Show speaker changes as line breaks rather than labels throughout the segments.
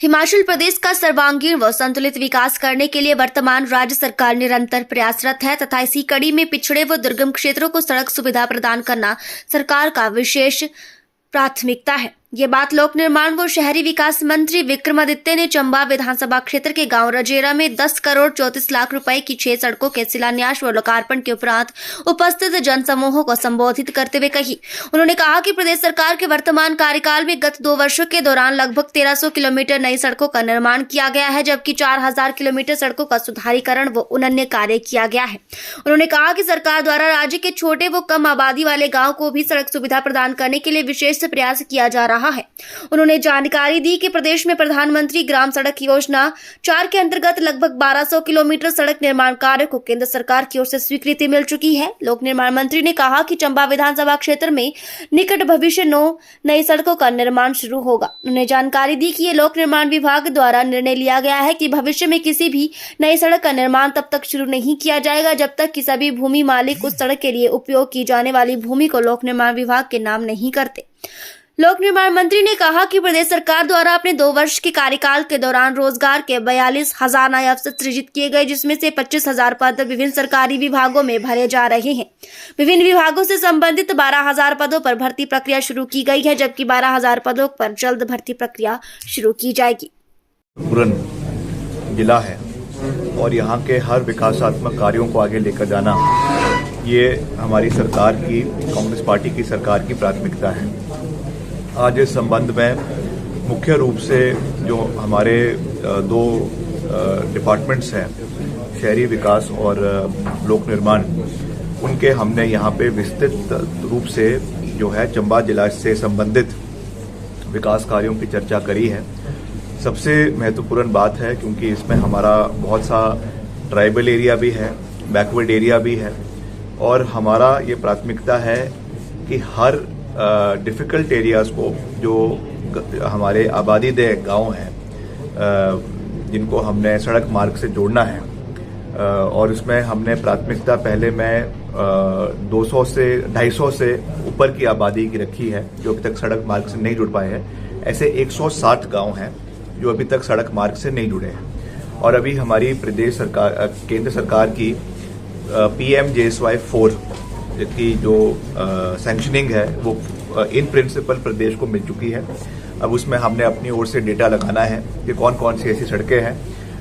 हिमाचल प्रदेश का सर्वांगीण व संतुलित विकास करने के लिए वर्तमान राज्य सरकार निरंतर प्रयासरत है तथा इसी कड़ी में पिछड़े व दुर्गम क्षेत्रों को सड़क सुविधा प्रदान करना सरकार का विशेष प्राथमिकता है। ये बात लोक निर्माण व शहरी विकास मंत्री विक्रमादित्य ने चंबा विधानसभा क्षेत्र के गांव रजेरा में 10 करोड़ 34 लाख रुपए की 6 सड़कों के शिलान्यास व लोकार्पण के उपरांत उपस्थित जनसमूहों को संबोधित करते हुए कही। उन्होंने कहा कि प्रदेश सरकार के वर्तमान कार्यकाल में गत 2 वर्षों के दौरान लगभग 1300 किलोमीटर नई सड़कों का निर्माण किया गया है, जबकि 4000 किलोमीटर सड़कों का सुधारीकरण व उन्नयन कार्य किया गया है। उन्होंने कहा कि सरकार द्वारा राज्य के छोटे व कम आबादी वाले गाँव को भी सड़क सुविधा प्रदान करने के लिए विशेष प्रयास किया जा रहा है। उन्होंने जानकारी दी कि प्रदेश में प्रधानमंत्री ग्राम सड़क योजना 4 के अंतर्गत लगभग 1200 किलोमीटर सड़क निर्माण कार्य को केंद्र सरकार की ओर से स्वीकृति मिल चुकी है। लोक निर्माण मंत्री ने कहा कि चंबा विधानसभा क्षेत्र में निकट भविष्य 9 नई सड़कों का निर्माण शुरू होगा। उन्होंने जानकारी दी कि ये लोक निर्माण विभाग द्वारा निर्णय लिया गया है कि भविष्य में किसी भी नई सड़क का निर्माण तब तक शुरू नहीं किया जाएगा जब तक कि सभी भूमि मालिक उस सड़क के लिए उपयोग की जाने वाली भूमि को लोक निर्माण विभाग के नाम नहीं करते। लोक निर्माण मंत्री ने कहा कि प्रदेश सरकार द्वारा अपने 2 वर्ष के कार्यकाल के दौरान रोजगार के 42,000 नए अवसर सृजित किए गए, जिसमें से 25,000 पद विभिन्न सरकारी विभागों में भरे जा रहे हैं। विभिन्न विभागों से संबंधित 12,000 पदों पर भर्ती प्रक्रिया शुरू की गई है, जबकि 12,000 पदों पर जल्द भर्ती प्रक्रिया शुरू की जाएगी।
जिला है और यहाँ के हर विकासात्मक कार्यों को आगे लेकर जाना ये हमारी सरकार की, कांग्रेस पार्टी की सरकार की प्राथमिकता है। आज इस संबंध में मुख्य रूप से जो हमारे 2 डिपार्टमेंट्स हैं, शहरी विकास और लोक निर्माण, उनके हमने यहाँ पे विस्तृत रूप से जो है चंबा जिला से संबंधित विकास कार्यों की चर्चा करी है। सबसे महत्वपूर्ण बात है क्योंकि इसमें हमारा बहुत सा ट्राइबल एरिया भी है, बैकवर्ड एरिया भी है और हमारा ये प्राथमिकता है कि हर डिफ़िकल्ट एरियाज़ को, जो हमारे आबादी दे गांव हैं, जिनको हमने सड़क मार्ग से जोड़ना है, और इसमें हमने प्राथमिकता पहले में 200 से 250 से ऊपर की आबादी की रखी है जो अभी तक सड़क मार्ग से नहीं जुड़ पाए हैं। ऐसे 160 गांव हैं जो अभी तक सड़क मार्ग से नहीं जुड़े हैं और अभी हमारी प्रदेश सरकार, केंद्र सरकार की PMJSY 4 की जो सैंक्शनिंग है वो इन प्रिंसिपल प्रदेश को मिल चुकी है। अब उसमें हमने अपनी ओर से डेटा लगाना है कि कौन कौन सी ऐसी सड़कें हैं।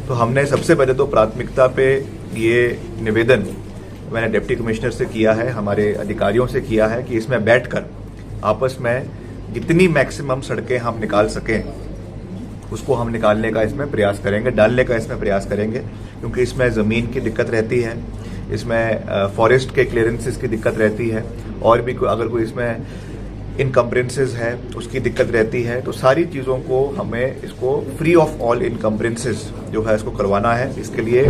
तो हमने सबसे पहले तो प्राथमिकता पे ये निवेदन मैंने डिप्टी कमिश्नर से किया है, हमारे अधिकारियों से किया है कि इसमें बैठकर आपस में जितनी मैक्सिमम सड़कें हम निकाल सकें उसको हम निकालने का इसमें प्रयास करेंगे, डालने का इसमें प्रयास करेंगे, क्योंकि इसमें ज़मीन की दिक्कत रहती है, इसमें फॉरेस्ट के क्लियरेंसेस की दिक्कत रहती है और भी अगर कोई इसमें इनकम्प्रेंसेस है उसकी दिक्कत रहती है। तो सारी चीज़ों को हमें इसको फ्री ऑफ ऑल इनकम्प्रेंसेस जो है इसको करवाना है। इसके लिए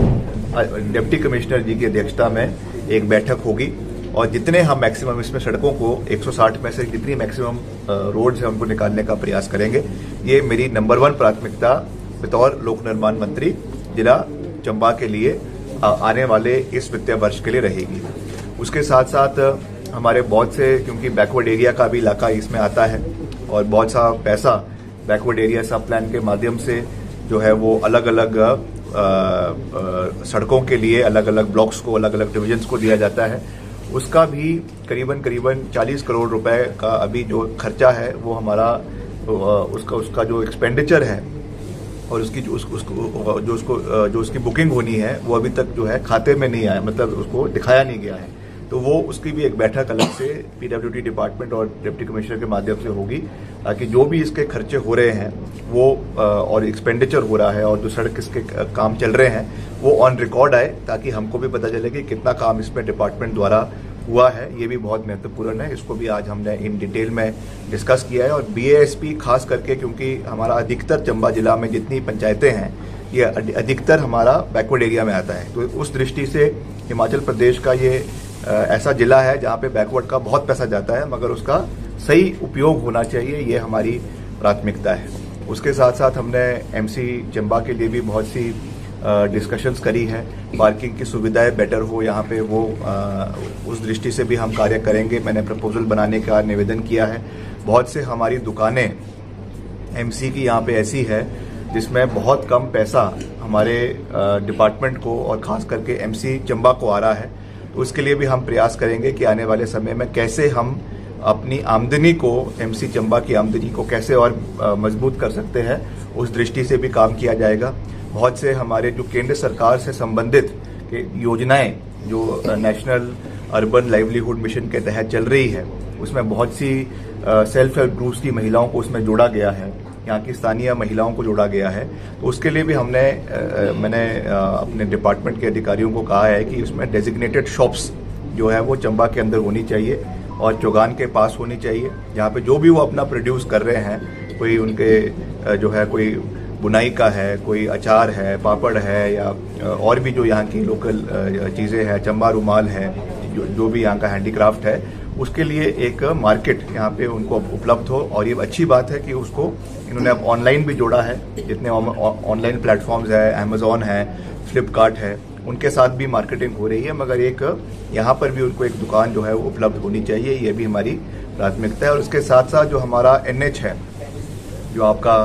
डिप्टी कमिश्नर जी की अध्यक्षता में एक बैठक होगी और जितने हम मैक्सिमम इसमें सड़कों को 160 में से जितनी मैक्सिमम रोड्स हैं उनको निकालने का प्रयास करेंगे। ये मेरी नंबर 1 प्राथमिकता बतौर लोक निर्माण मंत्री जिला चंबा के लिए आने वाले इस वित्तीय वर्ष के लिए रहेगी। उसके साथ साथ हमारे बहुत से, क्योंकि बैकवर्ड एरिया का भी इलाका इसमें आता है और बहुत सा पैसा बैकवर्ड एरिया सब प्लान के माध्यम से जो है वो अलग अलग सड़कों के लिए अलग अलग ब्लॉक्स को, अलग अलग डिविजन्स को दिया जाता है। उसका भी करीबन 40 करोड़ रुपए का अभी जो खर्चा है वो हमारा उसका जो एक्सपेंडिचर है और उसकी जो उसकी बुकिंग होनी है वो अभी तक जो है खाते में नहीं आया, मतलब उसको दिखाया नहीं गया है। तो वो उसकी भी एक बैठक अलग से PWD डिपार्टमेंट और डिप्टी कमिश्नर के माध्यम से होगी, ताकि जो भी इसके खर्चे हो रहे हैं वो और एक्सपेंडिचर हो रहा है और जो सड़क इसके काम चल रहे हैं वो ऑन रिकॉर्ड आए, ताकि हमको भी पता चले कि कितना काम इसमें डिपार्टमेंट द्वारा हुआ है। ये भी बहुत महत्वपूर्ण है, इसको भी आज हमने इन डिटेल में डिस्कस किया है। और BASP खास करके, क्योंकि हमारा अधिकतर चंबा जिला में जितनी पंचायतें हैं ये अधिकतर हमारा बैकवर्ड एरिया में आता है, तो उस दृष्टि से हिमाचल प्रदेश का ये ऐसा जिला है जहाँ पे बैकवर्ड का बहुत पैसा जाता है, मगर उसका सही उपयोग होना चाहिए, ये हमारी प्राथमिकता है। उसके साथ साथ हमने MC चंबा के लिए भी बहुत सी डिस्कशंस करी है। पार्किंग की सुविधाएं बेटर हो यहाँ पे, वो उस दृष्टि से भी हम कार्य करेंगे। मैंने प्रपोजल बनाने का निवेदन किया है। बहुत से हमारी दुकानें MC की यहाँ पे ऐसी है जिसमें बहुत कम पैसा हमारे डिपार्टमेंट को और खास करके एमसी चंबा को आ रहा है। तो उसके लिए भी हम प्रयास करेंगे कि आने वाले समय में कैसे हम अपनी आमदनी को, एमसी चंबा की आमदनी को कैसे और मजबूत कर सकते हैं, उस दृष्टि से भी काम किया जाएगा। बहुत से हमारे जो केंद्र सरकार से संबंधित योजनाएं जो नेशनल अर्बन लाइवलीहुड मिशन के तहत चल रही है, उसमें बहुत सी सेल्फ हेल्प ग्रुप्स की महिलाओं को उसमें जोड़ा गया है, यहाँ की स्थानीय महिलाओं को जोड़ा गया है। तो उसके लिए भी मैंने अपने डिपार्टमेंट के अधिकारियों को कहा है कि उसमें डेजिग्नेटेड शॉप्स जो है वो चंबा के अंदर होनी चाहिए और चौगान के पास होनी चाहिए, जहाँ पे जो भी वो अपना प्रोड्यूस कर रहे हैं, कोई उनके जो है कोई बुनाई का है, कोई अचार है, पापड़ है, या और भी जो यहाँ की लोकल चीज़ें हैं, चंबा रुमाल है, जो भी यहाँ का हैंडीक्राफ्ट है, उसके लिए एक मार्केट यहाँ पे उनको उपलब्ध हो। और ये अच्छी बात है कि उसको इन्होंने अब ऑनलाइन भी जोड़ा है। जितने ऑनलाइन प्लेटफॉर्म्स है, अमेजोन है, फ्लिपकार्ट है, उनके साथ भी मार्केटिंग हो रही है, मगर एक यहाँ पर भी उनको एक दुकान जो है वो उपलब्ध होनी चाहिए। ये भी हमारी प्राथमिकता है। और उसके साथ साथ जो हमारा NH है, जो आपका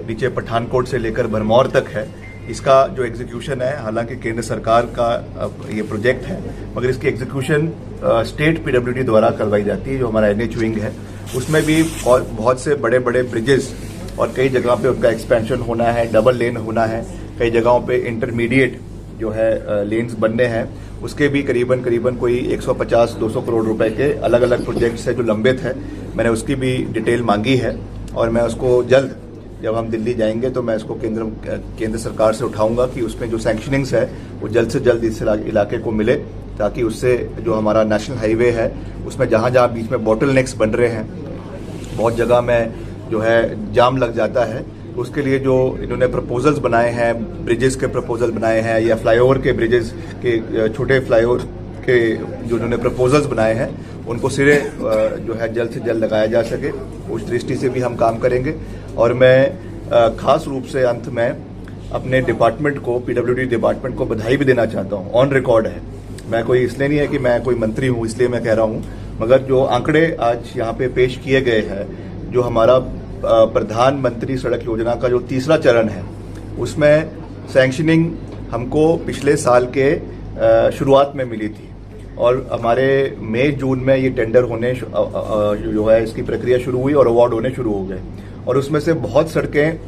नीचे पठानकोट से लेकर भरमौर तक है, इसका जो एग्जीक्यूशन है, हालांकि केंद्र सरकार का ये प्रोजेक्ट है, मगर इसकी एग्जीक्यूशन स्टेट PWD द्वारा करवाई जाती है। जो हमारा NH विंग है, उसमें भी बहुत से बड़े बड़े ब्रिजेस और कई जगह पे उनका एक्सपेंशन होना है, डबल लेन होना है, कई जगहों पे इंटरमीडिएट जो है लेन्स बनने हैं। उसके भी करीबन कोई 150-200 करोड़ रुपए के अलग अलग प्रोजेक्ट्स है जो लंबित है। मैंने उसकी भी डिटेल मांगी है और मैं उसको जल्द, जब हम दिल्ली जाएंगे तो मैं इसको केंद्र सरकार से उठाऊंगा कि उसमें जो सैंक्शनिंग्स है वो जल्द से जल्द इस इलाके को मिले, ताकि उससे जो हमारा नेशनल हाईवे है उसमें जहाँ जहाँ बीच में बॉटल नेक्स बन रहे हैं, बहुत जगह में जो है जाम लग जाता है, तो उसके लिए जो इन्होंने प्रपोजल्स बनाए हैं, ब्रिजेस के प्रपोजल बनाए हैं, या फ्लाईओवर के ब्रिजेस के, छोटे फ्लाईओवर के जो इन्होंने प्रपोजल्स बनाए हैं, उनको सिरे जो है जल्द से जल्द लगाया जा सके, उस दृष्टि से भी हम काम करेंगे। और मैं खास रूप से अंत में अपने डिपार्टमेंट को, PWD डिपार्टमेंट को बधाई भी देना चाहता हूँ। ऑन रिकॉर्ड है, मैं कोई इसलिए नहीं है कि मैं कोई मंत्री हूँ इसलिए मैं कह रहा हूँ, मगर जो आंकड़े आज यहाँ पे पेश किए गए हैं, जो हमारा प्रधानमंत्री सड़क योजना का जो तीसरा चरण है, उसमें सैंक्शनिंग हमको पिछले साल के शुरुआत में मिली थी और हमारे मई जून में ये टेंडर होने जो है इसकी प्रक्रिया शुरू हुई और अवार्ड होने शुरू हो गए। और उसमें से बहुत सड़कें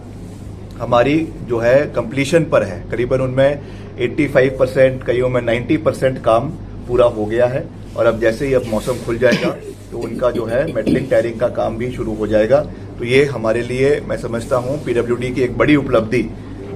हमारी जो है कंप्लीशन पर है, करीबन उनमें 85%, कईयों में 90% काम पूरा हो गया है। और अब जैसे ही अब मौसम खुल जाएगा तो उनका जो है मेटलिंग टायरिंग का काम भी शुरू हो जाएगा। तो ये हमारे लिए, मैं समझता हूँ, PWD की एक बड़ी उपलब्धि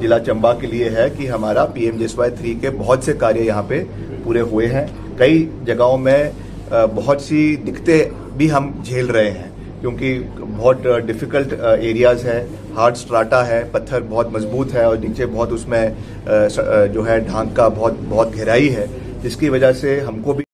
जिला चंबा के लिए है कि हमारा PMJSY 3 के बहुत से कार्य यहाँ पे पूरे हुए हैं। कई जगहों में बहुत सी दिक्कतें भी हम झेल रहे हैं, क्योंकि बहुत डिफिकल्ट एरियाज है, हार्ड स्ट्राटा है, पत्थर बहुत मजबूत है और नीचे बहुत उसमें जो है ढांक का बहुत गहराई है, जिसकी वजह से हमको भी